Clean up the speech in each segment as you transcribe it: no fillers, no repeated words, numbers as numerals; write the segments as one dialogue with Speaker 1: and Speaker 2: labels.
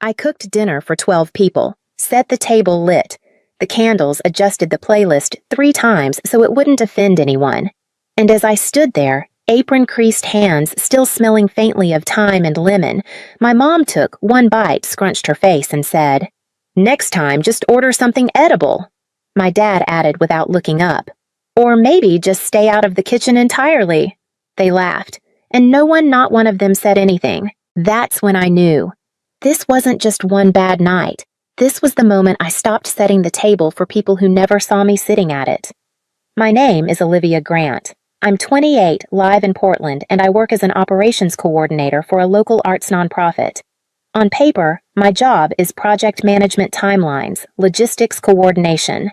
Speaker 1: I cooked dinner for 12 people, set the table lit. The candles adjusted the playlist 3 times so it wouldn't offend anyone. And as I stood there, apron-creased hands still smelling faintly of thyme and lemon, my mom took one bite, scrunched her face, and said, "Next time, just order something edible." My dad added without looking up, "Or maybe just stay out of the kitchen entirely." They laughed, and not one of them said anything. That's when I knew. This wasn't just one bad night. This was the moment I stopped setting the table for people who never saw me sitting at it. My name is Olivia Grant. I'm 28, live in Portland, and I work as an operations coordinator for a local arts nonprofit. On paper, my job is project management timelines, logistics coordination.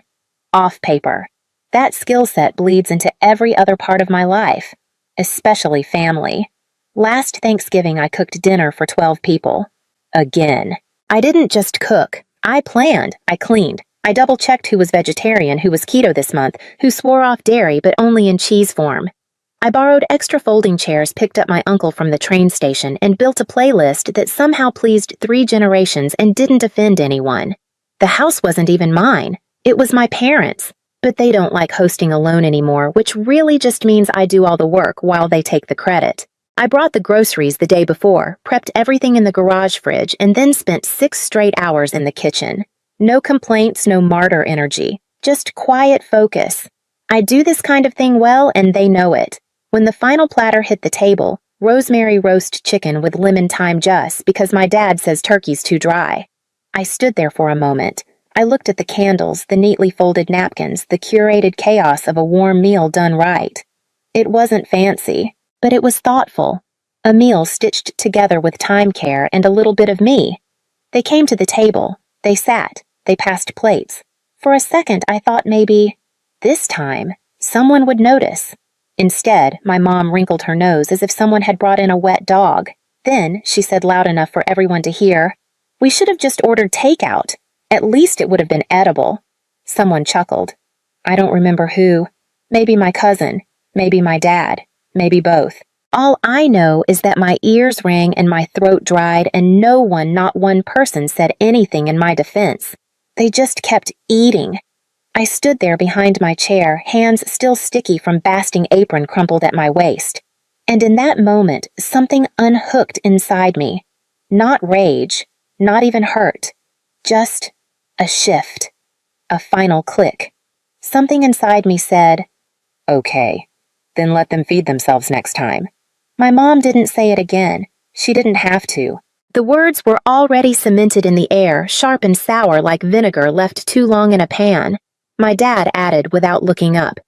Speaker 1: Off paper, that skill set bleeds into every other part of my life, especially family. Last Thanksgiving, I cooked dinner for 12 people. Again. I didn't just cook. I planned. I cleaned. I double-checked who was vegetarian, who was keto this month, who swore off dairy but only in cheese form. I borrowed extra folding chairs, picked up my uncle from the train station, and built a playlist that somehow pleased 3 generations and didn't offend anyone. The house wasn't even mine. It was my parents'. But they don't like hosting alone anymore, which really just means I do all the work while they take the credit. I brought the groceries the day before, prepped everything in the garage fridge, and then spent 6 straight hours in the kitchen. No complaints, no martyr energy, just quiet focus. I do this kind of thing well, and they know it. When the final platter hit the table, rosemary roast chicken with lemon thyme just because my dad says turkey's too dry. I stood there for a moment. I looked at the candles, the neatly folded napkins, the curated chaos of a warm meal done right. It wasn't fancy, but it was thoughtful. A meal stitched together with time care and a little bit of me. They came to the table. They sat. They passed plates. For a second, I thought maybe, this time, someone would notice. Instead, my mom wrinkled her nose as if someone had brought in a wet dog. Then, she said loud enough for everyone to hear, "We should have just ordered takeout. At least it would have been edible." Someone chuckled. I don't remember who. Maybe my cousin. Maybe my dad. Maybe both. All I know is that my ears rang and my throat dried, and no one, not one person, said anything in my defense. They just kept eating. I stood there behind my chair, hands still sticky from basting apron crumpled at my waist. And in that moment, something unhooked inside me. Not rage, not even hurt. Just a shift. A final click. Something inside me said, "Okay, then let them feed themselves next time." My mom didn't say it again. She didn't have to. The words were already cemented in the air, sharp and sour like vinegar left too long in a pan. My dad added without looking up,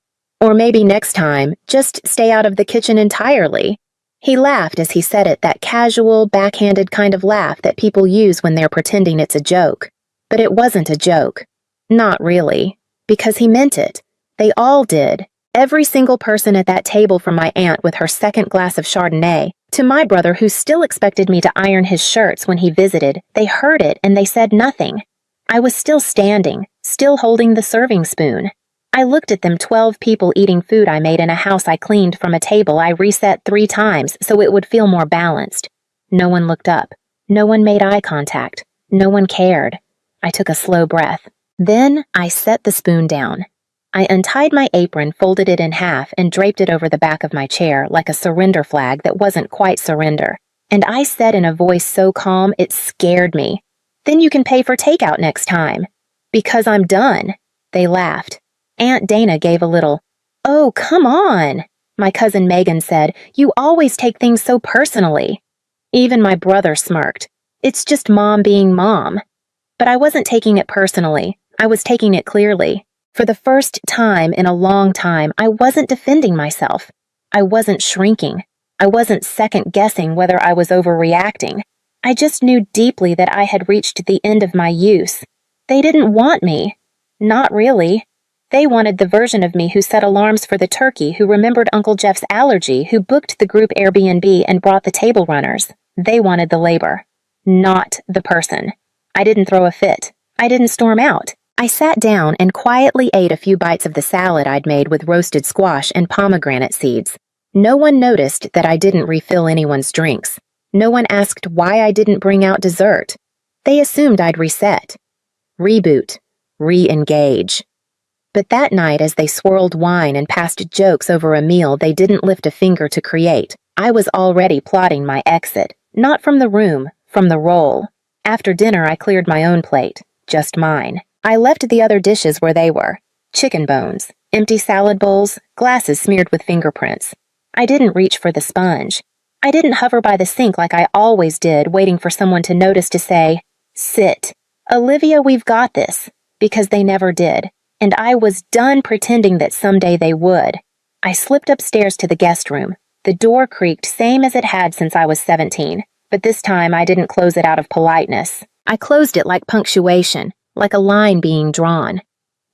Speaker 1: "Or maybe next time, just stay out of the kitchen entirely." He laughed as he said it, that casual, backhanded kind of laugh that people use when they're pretending it's a joke. But it wasn't a joke. Not really. Because he meant it. They all did. Every single person at that table, from my aunt with her second glass of Chardonnay, to my brother who still expected me to iron his shirts when he visited, they heard it and they said nothing. I was still standing, still holding the serving spoon. I looked at them, 12 people eating food I made in a house I cleaned from a table I reset 3 times so it would feel more balanced. No one looked up. No one made eye contact. No one cared. I took a slow breath. Then I set the spoon down. I untied my apron, folded it in half, and draped it over the back of my chair like a surrender flag that wasn't quite surrender. And I said in a voice so calm it scared me, "Then you can pay for takeout next time." "Because I'm done." They laughed. Aunt Dana gave a little, "Oh, come on." My cousin Megan said, "You always take things so personally." Even my brother smirked. "It's just mom being mom." But I wasn't taking it personally. I was taking it clearly. For the first time in a long time, I wasn't defending myself. I wasn't shrinking. I wasn't second-guessing whether I was overreacting. I just knew deeply that I had reached the end of my use. They didn't want me. Not really. They wanted the version of me who set alarms for the turkey, who remembered Uncle Jeff's allergy, who booked the group Airbnb and brought the table runners. They wanted the labor, not the person. I didn't throw a fit. I didn't storm out. I sat down and quietly ate a few bites of the salad I'd made with roasted squash and pomegranate seeds. No one noticed that I didn't refill anyone's drinks. No one asked why I didn't bring out dessert. They assumed I'd reset, reboot, re-engage. But that night, as they swirled wine and passed jokes over a meal they didn't lift a finger to create, I was already plotting my exit. Not from the room, from the role. After dinner, I cleared my own plate, just mine. I left the other dishes where they were. Chicken bones, empty salad bowls, glasses smeared with fingerprints. I didn't reach for the sponge. I didn't hover by the sink like I always did, waiting for someone to notice to say, "Sit. Olivia, we've got this," because they never did. And I was done pretending that someday they would. I slipped upstairs to the guest room. The door creaked, same as it had since I was 17, but this time I didn't close it out of politeness. I closed it like punctuation, like a line being drawn.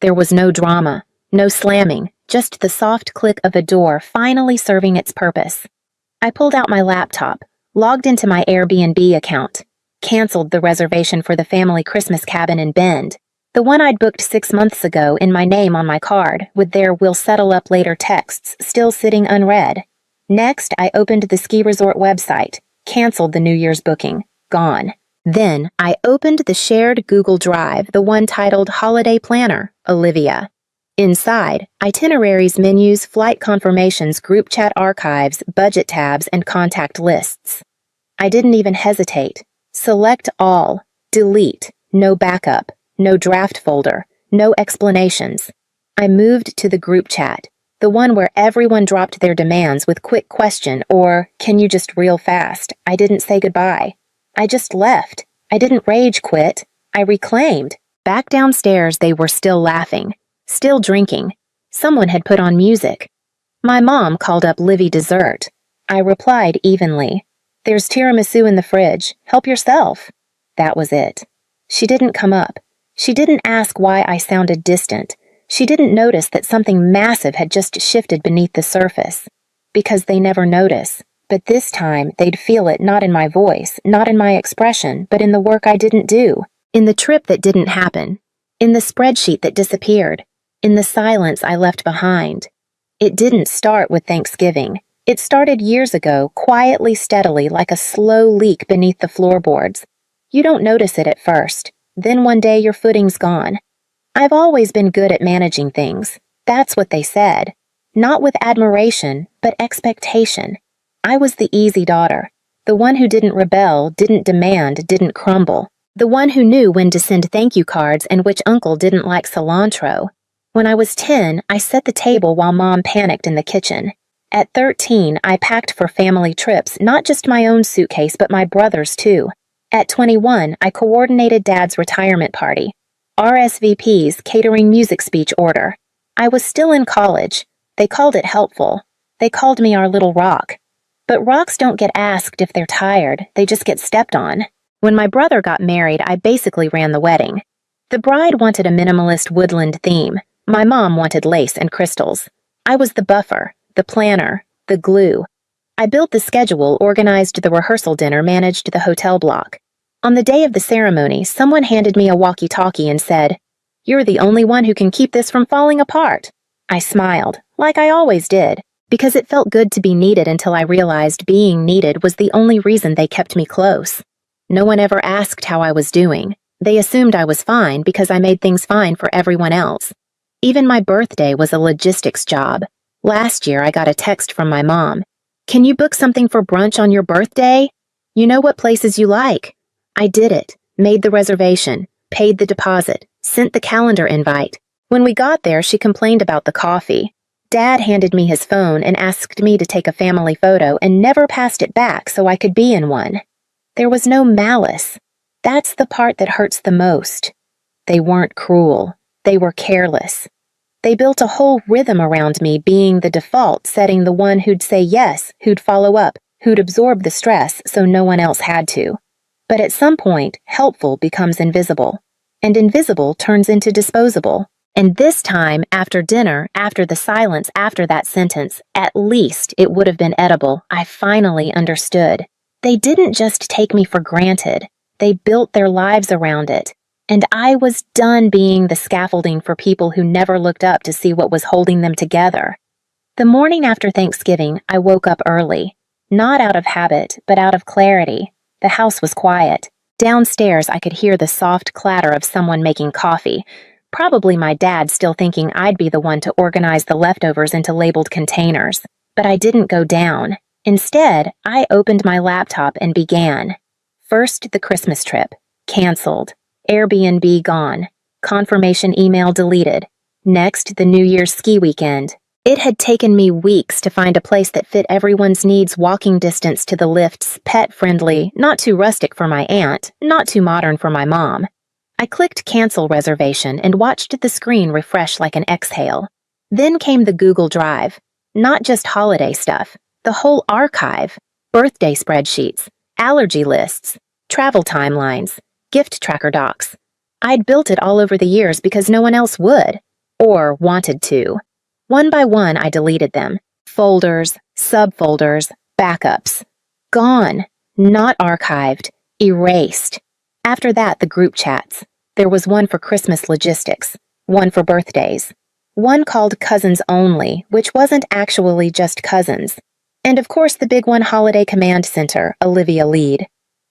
Speaker 1: There was no drama, no slamming, just the soft click of a door finally serving its purpose. I pulled out my laptop, logged into my Airbnb account, canceled the reservation for the family Christmas cabin in Bend, the one I'd booked 6 months ago in my name on my card, with their "we'll settle up later" texts still sitting unread. Next, I opened the ski resort website, canceled the New Year's booking, gone. Then, I opened the shared Google Drive, the one titled Holiday Planner, Olivia. Inside, itineraries, menus, flight confirmations, group chat archives, budget tabs, and contact lists. I didn't even hesitate. Select all, delete, no backup. No draft folder, no explanations. I moved to the group chat, the one where everyone dropped their demands with quick question or, "Can you just real fast?" I didn't say goodbye. I just left. I didn't rage quit. I reclaimed. Back downstairs, they were still laughing, still drinking. Someone had put on music. My mom called up Livy dessert. I replied evenly, "There's tiramisu in the fridge. Help yourself." That was it. She didn't come up. She didn't ask why I sounded distant. She didn't notice that something massive had just shifted beneath the surface. Because they never notice. But this time, they'd feel it not in my voice, not in my expression, but in the work I didn't do. In the trip that didn't happen. In the spreadsheet that disappeared. In the silence I left behind. It didn't start with Thanksgiving. It started years ago, quietly, steadily, like a slow leak beneath the floorboards. You don't notice it at first. Then one day your footing's gone. I've always been good at managing things. That's what they said. Not with admiration, but expectation. I was the easy daughter. The one who didn't rebel, didn't demand, didn't crumble. The one who knew when to send thank you cards and which uncle didn't like cilantro. When I was 10, I set the table while Mom panicked in the kitchen. At 13, I packed for family trips, not just my own suitcase, but my brother's too. At 21, I coordinated Dad's retirement party, RSVPs, catering, music speech order. I was still in college. They called it helpful. They called me our little rock. But rocks don't get asked if they're tired, they just get stepped on. When my brother got married, I basically ran the wedding. The bride wanted a minimalist woodland theme. My mom wanted lace and crystals. I was the buffer, the planner, the glue. I built the schedule, organized the rehearsal dinner, managed the hotel block. On the day of the ceremony, someone handed me a walkie-talkie and said, "You're the only one who can keep this from falling apart." I smiled, like I always did, because it felt good to be needed until I realized being needed was the only reason they kept me close. No one ever asked how I was doing. They assumed I was fine because I made things fine for everyone else. Even my birthday was a logistics job. Last year, I got a text from my mom. "Can you book something for brunch on your birthday? You know what places you like." I did it, made the reservation, paid the deposit, sent the calendar invite. When we got there, she complained about the coffee. Dad handed me his phone and asked me to take a family photo and never passed it back so I could be in one. There was no malice. That's the part that hurts the most. They weren't cruel. They were careless. They built a whole rhythm around me being the default setting, the one who'd say yes, who'd follow up, who'd absorb the stress so no one else had to. But at some point, helpful becomes invisible. And invisible turns into disposable. And this time, after dinner, after the silence, after that sentence, at least it would have been edible. I finally understood. They didn't just take me for granted. They built their lives around it. And I was done being the scaffolding for people who never looked up to see what was holding them together. The morning after Thanksgiving, I woke up early. Not out of habit, but out of clarity. The house was quiet. Downstairs, I could hear the soft clatter of someone making coffee, probably my dad still thinking I'd be the one to organize the leftovers into labeled containers. But I didn't go down. Instead, I opened my laptop and began. First, the Christmas trip. Canceled. Airbnb gone. Confirmation email deleted. Next, the New Year's ski weekend. It had taken me weeks to find a place that fit everyone's needs, walking distance to the lifts, pet-friendly, not too rustic for my aunt, not too modern for my mom. I clicked cancel reservation and watched the screen refresh like an exhale. Then came the Google Drive. Not just holiday stuff, the whole archive. Birthday spreadsheets, allergy lists, travel timelines, gift tracker docs. I'd built it all over the years because no one else would, or wanted to. One by one, I deleted them. Folders, subfolders, backups. Gone. Not archived. Erased. After that, the group chats. There was one for Christmas logistics, one for birthdays, one called Cousins Only, which wasn't actually just cousins. And of course, the big one, Holiday Command Center, Olivia lead.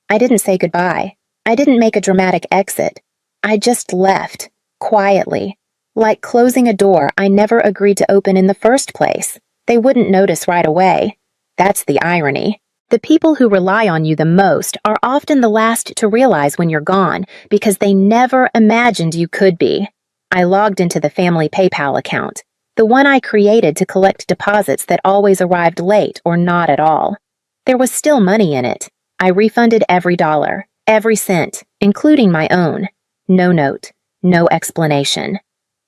Speaker 1: I didn't say goodbye. I didn't make a dramatic exit. I just left, quietly. Like closing a door I never agreed to open in the first place. They wouldn't notice right away. That's the irony. The people who rely on you the most are often the last to realize when you're gone because they never imagined you could be. I logged into the family PayPal account, the one I created to collect deposits that always arrived late or not at all. There was still money in it. I refunded every dollar, every cent, including my own. No note, no explanation.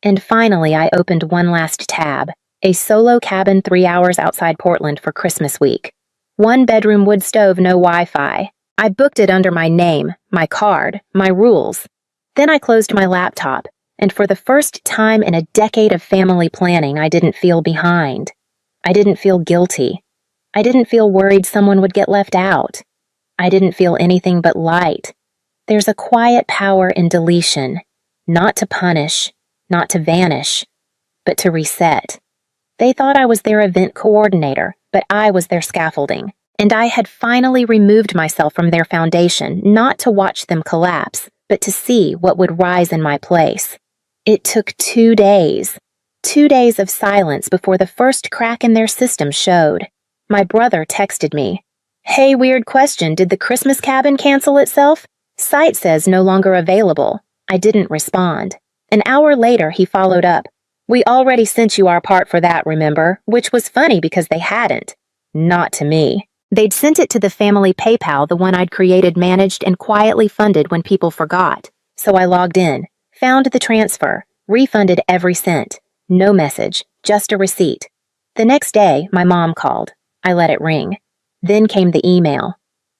Speaker 1: And finally, I opened one last tab, a solo cabin 3 hours outside Portland for Christmas week. 1-bedroom wood stove, no Wi-Fi. I booked it under my name, my card, my rules. Then I closed my laptop, and for the first time in a decade of family planning, I didn't feel behind. I didn't feel guilty. I didn't feel worried someone would get left out. I didn't feel anything but light. There's a quiet power in deletion, not to punish, not to vanish, but to reset. They thought I was their event coordinator, but I was their scaffolding, and I had finally removed myself from their foundation, not to watch them collapse, but to see what would rise in my place. It took 2 days. 2 days of silence before the first crack in their system showed. My brother texted me, "Hey, weird question, did the Christmas cabin cancel itself? Site says no longer available." I didn't respond. An hour later, he followed up, "We already sent you our part for that, remember?" Which was funny because they hadn't. Not to me. They'd sent it to the family PayPal, the one I'd created, managed, and quietly funded when people forgot. So I logged in, found the transfer, refunded every cent. No message, just a receipt. The next day, my mom called. I let it ring. Then came the email.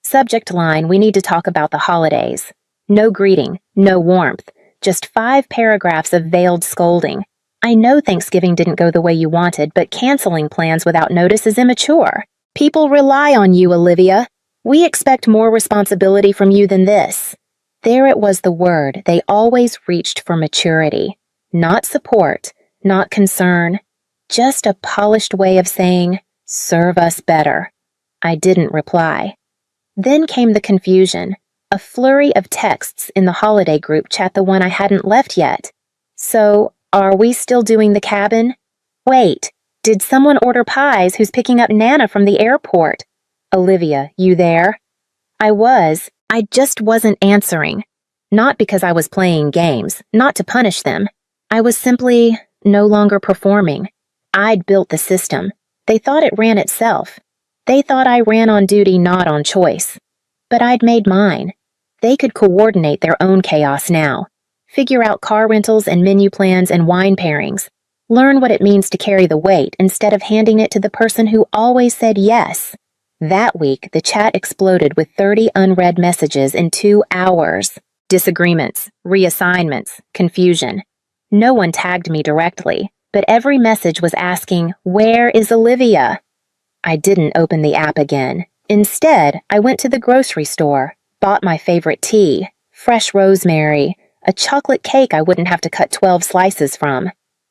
Speaker 1: Subject line, "We need to talk about the holidays." No greeting, no warmth. Just 5 paragraphs of veiled scolding. I know Thanksgiving didn't go the way you wanted, but canceling plans without notice is immature. People rely on you, Olivia. We expect more responsibility from you than this. There it was, the word they always reached for: maturity. Not support, not concern. Just a polished way of saying, serve us better. I didn't reply. Then came the confusion. A flurry of texts in the holiday group chat, the one I hadn't left yet. So, are we still doing the cabin? Wait, did someone order pies? Who's picking up Nana from the airport? Olivia, you there? I was. I just wasn't answering. Not because I was playing games, not to punish them. I was simply no longer performing. I'd built the system. They thought it ran itself. They thought I ran on duty, not on choice. But I'd made mine. They could coordinate their own chaos now. Figure out car rentals and menu plans and wine pairings. Learn what it means to carry the weight instead of handing it to the person who always said yes. That week, the chat exploded with 30 unread messages in 2 hours. Disagreements, reassignments, confusion. No one tagged me directly, but every message was asking, "Where is Olivia?" I didn't open the app again. Instead, I went to the grocery store, bought my favorite tea, fresh rosemary, a chocolate cake I wouldn't have to cut 12 slices from.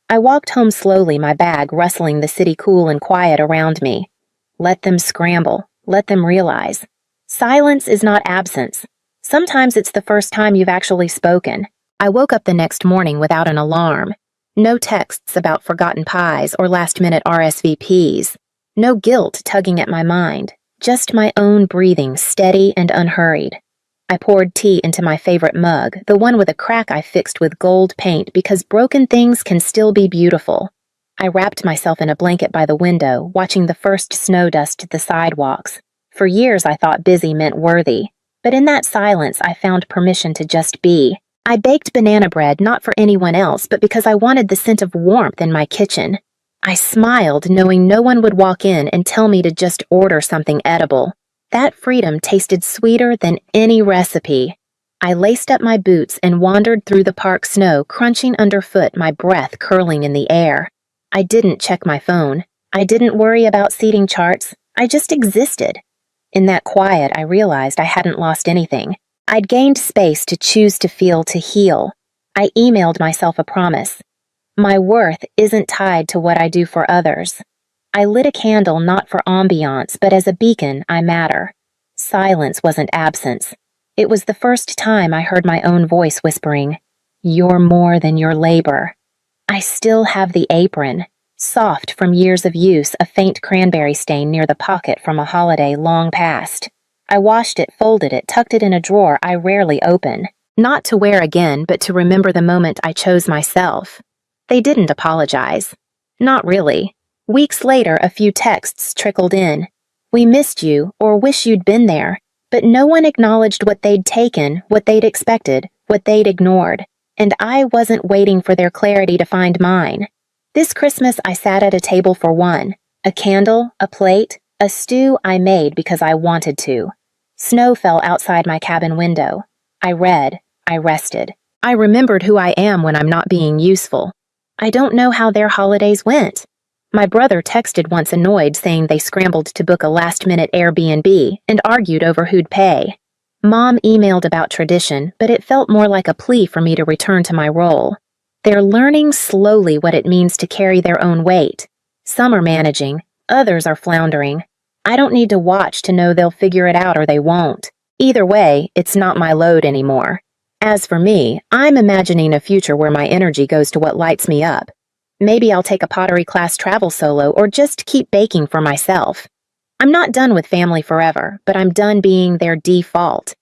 Speaker 1: I walked home slowly, my bag rustling, the city cool and quiet around me. Let them scramble. Let them realize. Silence is not absence. Sometimes it's the first time you've actually spoken. I woke up the next morning without an alarm. No texts about forgotten pies or last-minute RSVPs. No guilt tugging at my mind. Just my own breathing, steady and unhurried. I poured tea into my favorite mug, the one with a crack I fixed with gold paint because broken things can still be beautiful. I wrapped myself in a blanket by the window, watching the first snow dust the sidewalks. For years I thought busy meant worthy, but in that silence I found permission to just be. I baked banana bread not for anyone else, but because I wanted the scent of warmth in my kitchen. I smiled, knowing no one would walk in and tell me to just order something edible. That freedom tasted sweeter than any recipe. I laced up my boots and wandered through the park snow, crunching underfoot, my breath curling in the air. I didn't check my phone. I didn't worry about seating charts. I just existed. In that quiet, I realized I hadn't lost anything. I'd gained space to choose to feel, to heal. I emailed myself a promise. My worth isn't tied to what I do for others. I lit a candle not for ambiance, but as a beacon, I matter. Silence wasn't absence. It was the first time I heard my own voice whispering, "You're more than your labor." I still have the apron, soft from years of use, a faint cranberry stain near the pocket from a holiday long past. I washed it, folded it, tucked it in a drawer I rarely open. Not to wear again, but to remember the moment I chose myself. They didn't apologize. Not really. Weeks later, a few texts trickled in. "We missed you," or "wish you'd been there," but no one acknowledged what they'd taken, what they'd expected, what they'd ignored. And I wasn't waiting for their clarity to find mine. This Christmas, I sat at a table for one. A candle, a plate, a stew I made because I wanted to. Snow fell outside my cabin window. I read. I rested. I remembered who I am when I'm not being useful. I don't know how their holidays went. My brother texted once annoyed, saying they scrambled to book a last-minute Airbnb and argued over who'd pay. Mom emailed about tradition, but it felt more like a plea for me to return to my role. They're learning slowly what it means to carry their own weight. Some are managing, others are floundering. I don't need to watch to know they'll figure it out or they won't. Either way, it's not my load anymore. As for me, I'm imagining a future where my energy goes to what lights me up. Maybe I'll take a pottery class, travel solo, or just keep baking for myself. I'm not done with family forever, but I'm done being their default.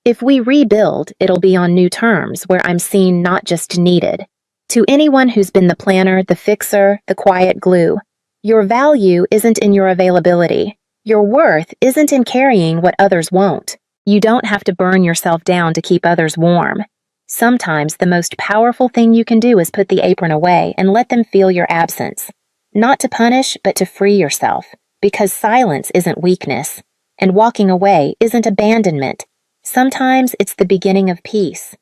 Speaker 1: If we rebuild, it'll be on new terms, where I'm seen, not just needed. To anyone who's been the planner, the fixer, the quiet glue, your value isn't in your availability. Your worth isn't in carrying what others won't. You don't have to burn yourself down to keep others warm. Sometimes the most powerful thing you can do is put the apron away and let them feel your absence. Not to punish, but to free yourself. Because silence isn't weakness, and walking away isn't abandonment. Sometimes it's the beginning of peace.